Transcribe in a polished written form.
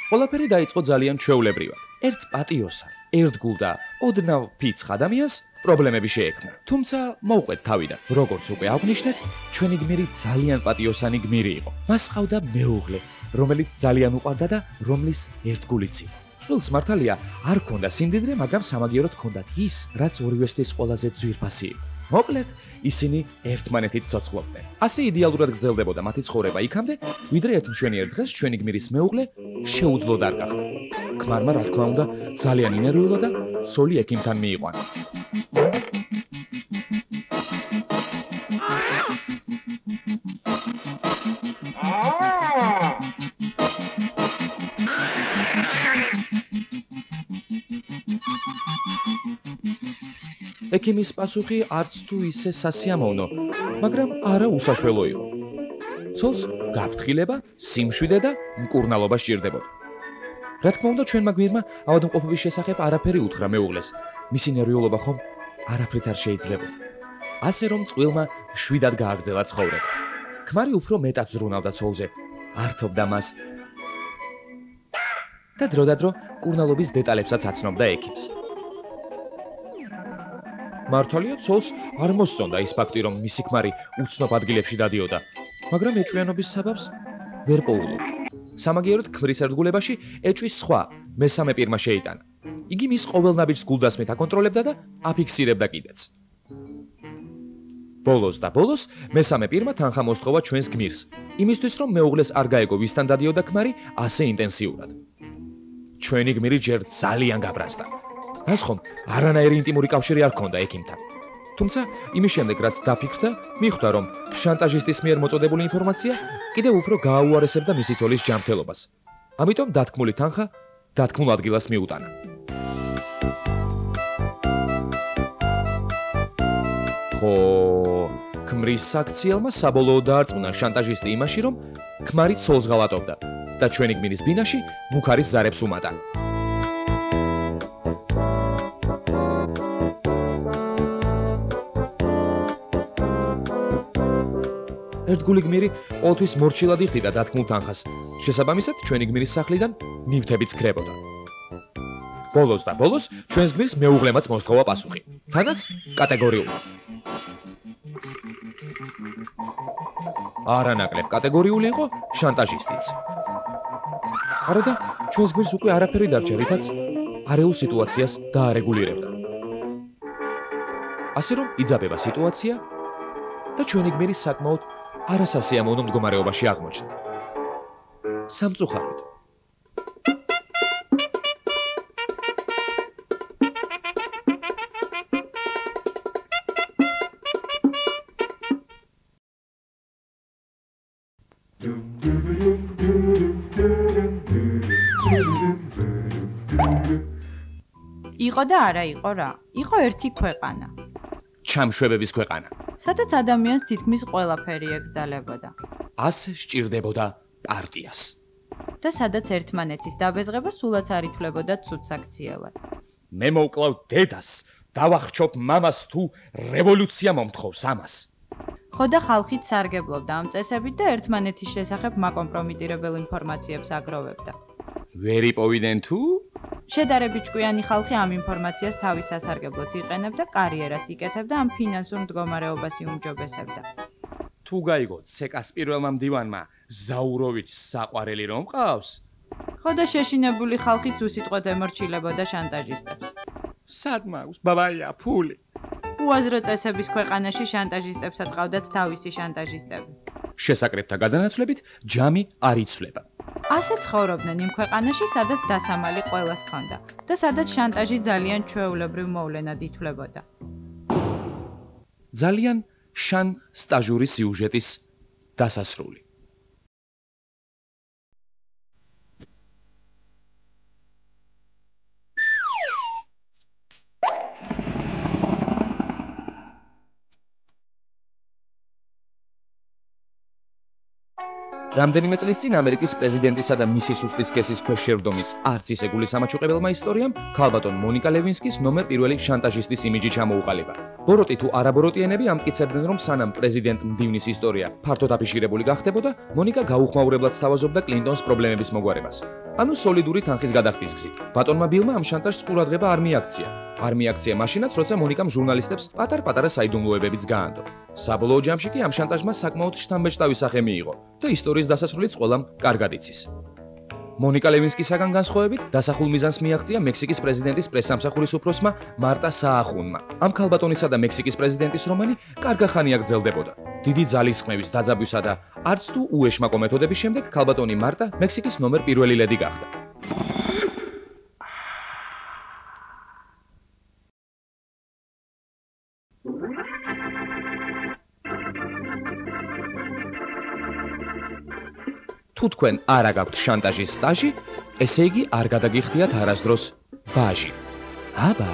ყველაფერი დაიწყო ძალიან ჩვეულებრივად. ერთ პატიოსან, ერთგულ და ოდნავ ფიცხ ადამიანს პრობლემები შეექმნა. თუმცა მოვყვეთ თავიდან, როგორც უკვე აღვნიშნეთ, ჩვენი გმირი ძალიან პატიოსანი გმირი იყო. მას ჰყავდა მეუღლე, რომელიც ძალიან უყვარდა და რომლის ერთგულიც იყო. წყვილს მართალია არ ჰქონდა სიმდიდრე, მაგრამ სამაგიეროდ ჰქონდათ ის, რაც ორივესთვის ყველაზე ძვირფასი იყო. მოკლედ, ისინი ერთმანეთით ცოცხლობდნენ. ასე იდეალურად გრძელდებოდა მათი ცხოვრება იქამდე, ვიდრე ერთ მშვენიერ დღეს ჩვენი გმირის მეუღლე შეუძლოდ არ გახდა. ქმარმა, რა თქმა უნდა, ძალიან ინერვიულა და ცოლი ექიმთან მიიყვანა. ექიმის პასუხი არც თუ ისე სასიამოვნო, მაგრამ არა უსაშველო იყო. ცოლს გაფრთხილება, სიმშვიდე და მკურნალობა სჭირდებოდა. რა თქმა უნდა, ჩვენმა გმირმა ავადმყოფობის შესახებ არაფერი უთხრა მეუღლეს. მისი ნერვიულობა ხომ არაფრით არ შეიძლებოდა. ასე რომ წყვილმა შვიდად გააგრძელა ცხოვრება. ქმარი უფრო მეტად ზრუნავდა ცოლზე, ართობდა მას და დროდადრო მკურნალობის დეტალებსაც აცნობდა ექიმს. მართალია ცოლს არ მოსწონდა ის ფაქტი, რომ მისი ქმარი უცნობ ადგილებში დადიოდა, მაგრამ ეჭვიანობის საბაბს ვერ პოულობდა. სამაგიეროდ ქმრის ერთგულებაში ეჭვის სხვა, მესამე პირმა შეიტანა. იგი მის ყოველნაბიჯს გულდასმით აკონტროლებდა და აფიქსირებდა კიდეც. ბოლოს და ბოლოს მესამე პირმა თანხა მოსთხოვა ჩვენს გმირს, იმისთვის რომ მეუღლეს არ გაეგო ვისთან დადიოდა ქმარი ასე ინტენსიურად. ჩვენი გმირი ჯერ ძალიან გაბრაზდა. მას ხომ არანაირი ინტიმური კავშირი არ ჰქონდა ექიმთან. თუმცა იმის შემდეგ რაც დაფიქრდა, მიხვდა რომ შანტაჟისტის მიერ მოწოდებული ინფორმაცია კიდევ უფრო გააუარესებდა მისი ცოლის ჯანმრთელობას. ამიტომ დათქმული თანხა დათქმულ ადგილას მიუტანა. ხო, ქმრის საქციელმა საბოლოოდ დაარწმუნა შანტაჟისტი იმაში, რომ ქმარი ცოლს ღალატობდა და ჩვენი გმირის ბინაში მუქარის ზარებს უმატა. ერთგული გმირი ყოველთვის მორჩილად იხდიდა დათქმულ თანხას. შესაბამისად, ჩვენი გმირის სახლიდან ნივთებიც ქრებოდა. ბოლოს და ბოლოს ჩვენს გმირს მეუღლემაც მოსთხოვა პასუხი. თანაც კატეგორიულად. არანაკლებ კატეგორიული იყო შანტაჟისტიც. არადა, ჩვენს გმირს უკვე არაფერი დარჩა, რითაც არეულ სიტუაციას დაარეგულირებდა. ასე რომ იძაბება სიტუაცია და ჩვენი გმირი საკმაოდ არასასიამოვნო მდგომარეობაში აღმოჩნდა. სამწუხაროდ. იყო და არა იყო რა. იყო ერთი ქვეყანა. ჩამშვებების ქვეყანა. სადაც ადამიანს თითქმის ყველაფერი ეკრძალებოდა. ასე სჭირდებოდა პარტიას. და სადაც ერთმანეთის დაბეზღება სულაც არ ითვლებოდა ცუდსაქციელად. მე მოვკლავ დედას, დავახჩობ მამას თუ რევოლუცია მომთხოვს ამას. ხო და ხალხით სარგებლობდა ამ წესებით და ერთმანეთის შესახებ მაკომპრომიტირებელ ინფორმაციებს აგროვებდა. ვერ იპოვიდნენ თუ? შედარებით ჭკვიანი ხალხი ამ ინფორმაციას თავის სასარგებლოდ იყენებდა, კარიერას იკეთებდა, ამ ფინანსურ მდგომარეობას იუმჯობესებდა. თუ გაიგო ცეკას პირველმა მდივანმა ზაუროვიჩს საყვარელი რომ ყავს? ხო და შეშინებული ხალხიც უსიტყვოდ ემორჩილებოდა შანტაჟისტებს. სად მაქვს ბაბაია ფული? უაზრო წესების ქვეყანაში შანტაჟისტებსაც ყავდათ თავისი შანტაჟისტები. შესაკრებთა გადანაცვლებით ჯამი არ იცვლება. ასე ცხოვრობდნენ იმ ქვეყანაში, სადაც დასამალი ყველას ჰქონდა და სადაც შანტაჟი ძალიან ჩვეულებრივ მოვლენად ითვლებოდა. ძალიან შან სტაჟური სიუჟეტის დასასრული. რამდენიმე წლის წინ ამერიკის პრეზიდენტისა და მისი სუსტის სქესის ქვეშ შერდომის არც ისე გული სამაჩუყებელმა ისტორიამ ქალბატონ მონიკა ლევინსკის ნომერ პირველი შანტაჟისტის იმიჯი ჩამოუყალიბა. ბოროტი თუ არაბოროტიანები ამტკიცებდნენ, რომ სანამ პრეზიდენტ მდივნის ისტორია ფართოდ აფიშირებული გახდებოდა, მონიკა გაუხმაურებლად სთავაზობდა კლინტონს პრობლემების მოგვარებას. ანუ სოლიდური თანხის გადახდის გზით. ბატონმა ბილმა ამ შანტაჟს ყურადღება არ მიაქცია. არ მიაქცია მაშინაც, როცა მონიკამ ჟურნალისტებს პატარ-პატარა საიდუმლოებებიც გაანდო. საბოლოო ჯამში კი ამ შანტაჟმა საკმაოდ შთამბეჭდავი სახე მიიღო და ისტორიის დასასრულიც ყველამ კარგად იცის. მონიკა ლევინსკისაგან განსხვავებით, დასახულ მიზანს მიაღწია მექსიკის პრეზიდენტის პრესსამსახურის უფროსმა მარტა საახუნმა. ამ ქალბატონისა და მექსიკის პრეზიდენტის რომანი კარგა ხანია გრძელდებოდა. დიდი ძალისხმევის, დაძაბვისა და არც თუ უეშმაკო მეთოდების შემდეგ ქალბატონი მარტა მექსიკის ნომერ პირველი ლედი გახდა. თუ თქვენ არ აგაქვთ შანტაჟის სტაჟი, ესე იგი არ გადაგიხდიათ არასდროს ბაჟი. აბა